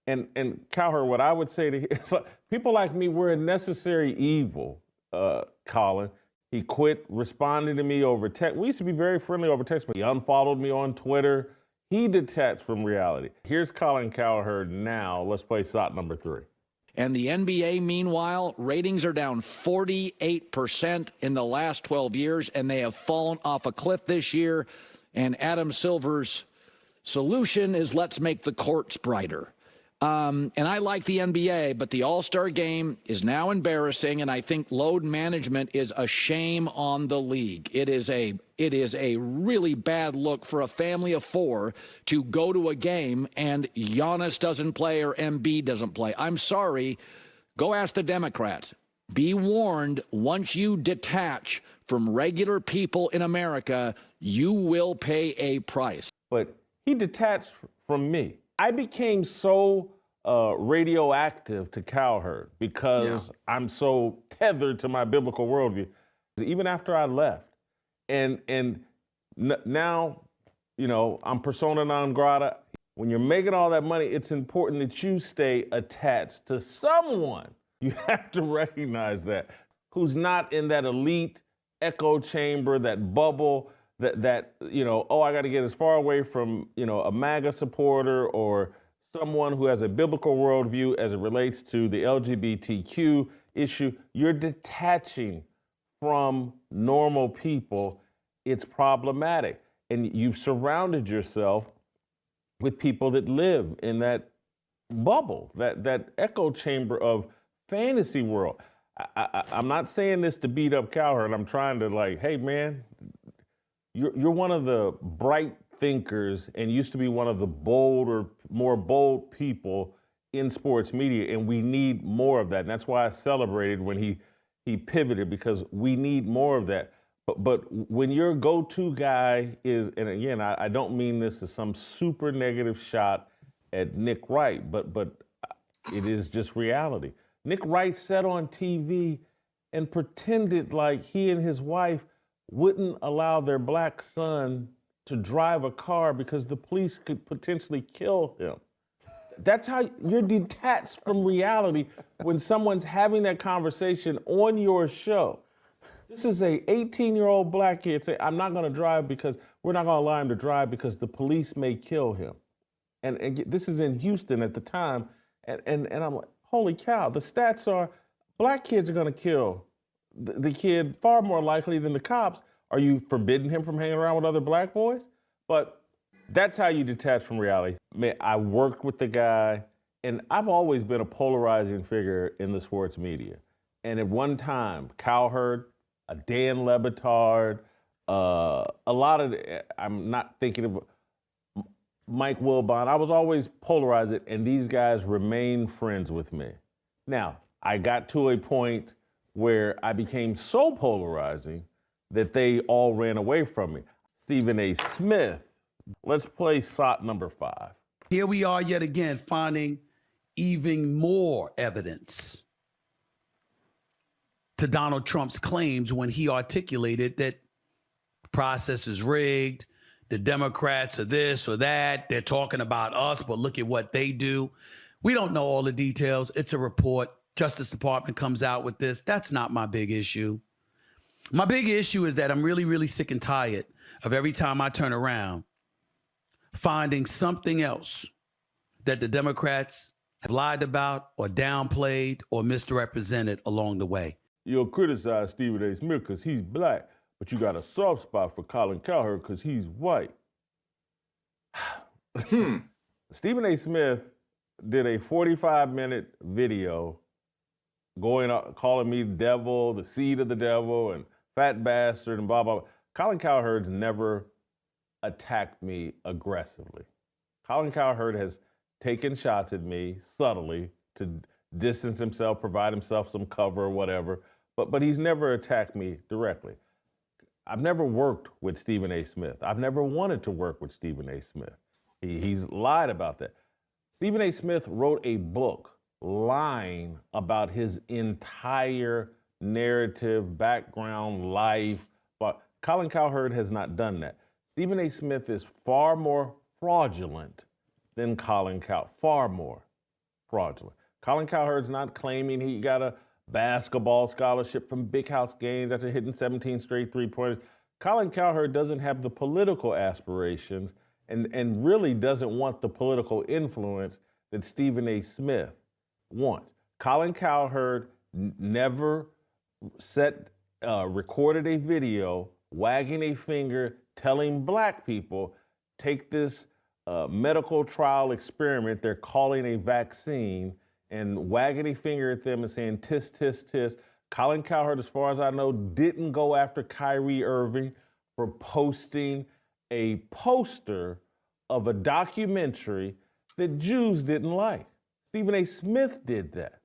And Cowherd, what I would say to it's like, people like me, we're a necessary evil, Colin. He quit responding to me over text. We used to be very friendly over text, but he unfollowed me on Twitter. He detached from reality. Here's Colin Cowherd now. Let's play shot number 3. And the NBA, meanwhile, ratings are down 48% in the last 12 years, and they have fallen off a cliff this year. And Adam Silver's solution is let's make the courts brighter. And I like the NBA, but the All-Star game is now embarrassing, and I think load management is a shame on the league. It is a really bad look for a family of 4 to go to a game and Giannis doesn't play or Embiid doesn't play. I'm sorry. Go ask the Democrats. Be warned, once you detach from regular people in America, you will pay a price. But he detached from me. I became so radioactive to Cowherd because I'm so tethered to my biblical worldview, even after I left. And now, I'm persona non grata. When you're making all that money, it's important that you stay attached to someone. You have to recognize that, who's not in that elite echo chamber, that bubble, that I got to get as far away from, a MAGA supporter or someone who has a biblical worldview as it relates to the LGBTQ issue. You're detaching from normal people. It's problematic. And you've surrounded yourself with people that live in that bubble, that echo chamber of fantasy world. I'm not saying this to beat up Cowherd. I'm trying to hey, man, you're one of the bright thinkers and used to be one of the more bold people in sports media, and we need more of that. And that's why I celebrated when he pivoted, because we need more of that. But when your go-to guy is, and again, I don't mean this as some super negative shot at Nick Wright, but it is just reality. Nick Wright sat on TV and pretended like he and his wife wouldn't allow their black son to drive a car because the police could potentially kill him. That's how you're detached from reality when someone's having that conversation on your show. This is a 18-year-old black kid saying, I'm not gonna drive because we're not gonna allow him to drive because the police may kill him. And this is in Houston at the time. And I'm like, holy cow, the stats are black kids are gonna kill the kid far more likely than the cops. Are you forbidding him from hanging around with other black boys? But that's how you detach from reality. Man, I worked with the guy, and I've always been a polarizing figure in the sports media. And at one time, Cowherd, a Dan Le Batard, a lot of, I'm not thinking of Mike Wilbon. I was always polarizing, and these guys remain friends with me. Now, I got to a point where I became so polarizing that they all ran away from me. Stephen A. Smith. Let's play shot number 5. Here we are yet again finding even more evidence to Donald Trump's claims when he articulated that the process is rigged, the Democrats are this or that, they're talking about us, but look at what they do. We don't know all the details. It's a report. Justice Department comes out with this. That's not my big issue. My big issue is that I'm really, really sick and tired of every time I turn around finding something else that the Democrats have lied about or downplayed or misrepresented along the way. You'll criticize Stephen A. Smith because he's black, but you got a soft spot for Colin Cowherd because he's white. Stephen A. Smith did a 45-minute video calling me the devil, the seed of the devil, and fat bastard, and blah, blah, blah. Colin Cowherd's never attacked me aggressively. Colin Cowherd has taken shots at me subtly to distance himself, provide himself some cover or whatever, but he's never attacked me directly. I've never worked with Stephen A. Smith. I've never wanted to work with Stephen A. Smith. He's lied about that. Stephen A. Smith wrote a book lying about his entire narrative, background, life, but Colin Cowherd has not done that. Stephen A. Smith is far more fraudulent than Colin Cowherd, far more. fraudulent. Colin Cowherd's not claiming he got a basketball scholarship from Big House Games after hitting 17 straight three-pointers. Colin Cowherd doesn't have the political aspirations and really doesn't want the political influence that Stephen A. Smith wants. Colin Cowherd never recorded a video wagging a finger telling black people, take this medical trial experiment they're calling a vaccine, and wagging a finger at them and saying, tisk, tisk, tisk. Colin Cowherd, as far as I know, didn't go after Kyrie Irving for posting a poster of a documentary that Jews didn't like. Stephen A. Smith did that.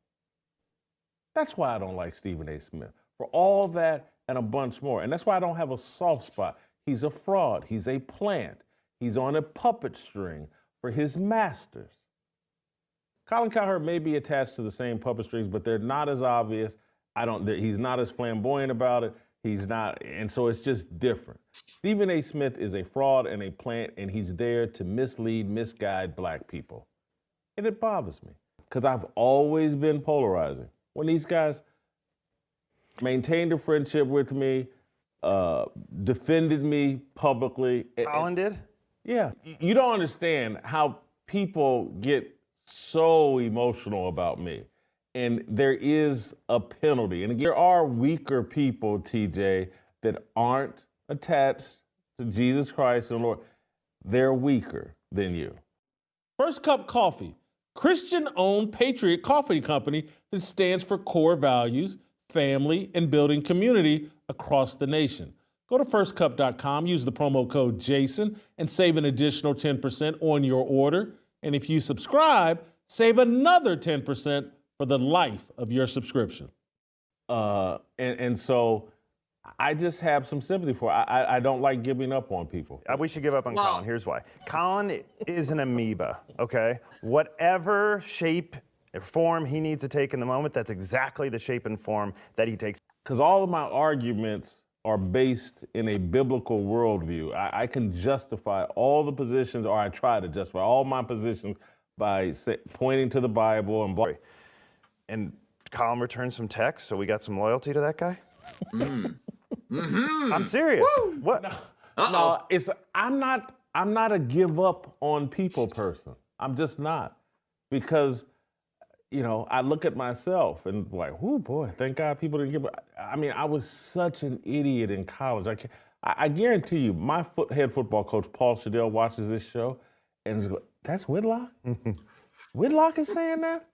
That's why I don't like Stephen A. Smith, for all that and a bunch more. And that's why I don't have a soft spot. He's a fraud. He's a plant. He's on a puppet string for his masters. Colin Cowherd may be attached to the same puppet strings, but they're not as obvious. He's not as flamboyant about it. He's not, and so it's just different. Stephen A. Smith is a fraud and a plant, and he's there to mislead, misguide black people. And it bothers me, because I've always been polarizing. When these guys maintained a friendship with me, defended me publicly. Colin did? Yeah. You don't understand how people get so emotional about me. And there is a penalty. And again, there are weaker people, TJ, that aren't attached to Jesus Christ and the Lord. They're weaker than you. First Cup Coffee, Christian-owned patriot coffee company that stands for core values, family, and building community across the nation. Go to firstcup.com, use the promo code JASON, and save an additional 10% on your order. And if you subscribe, save another 10% for the life of your subscription. And so I just have some sympathy for it. I don't like giving up on people. We should give up on Colin. Here's why. Colin is an amoeba, okay? Whatever shape or form he needs to take in the moment, that's exactly the shape and form that he takes. Because all of my arguments are based in a biblical worldview. I can justify all the positions, or I try to justify all my positions by pointing to the Bible and blah. And Colin returned some text, so we got some loyalty to that guy? I'm serious. Woo! What? No, I'm not a give up on people person. I'm just not. Because, I look at myself and like, oh boy, thank God people didn't give up. I mean, I was such an idiot in college. I guarantee you, my head football coach, Paul Shadell, watches this show and is like, that's Whitlock? Whitlock is saying that?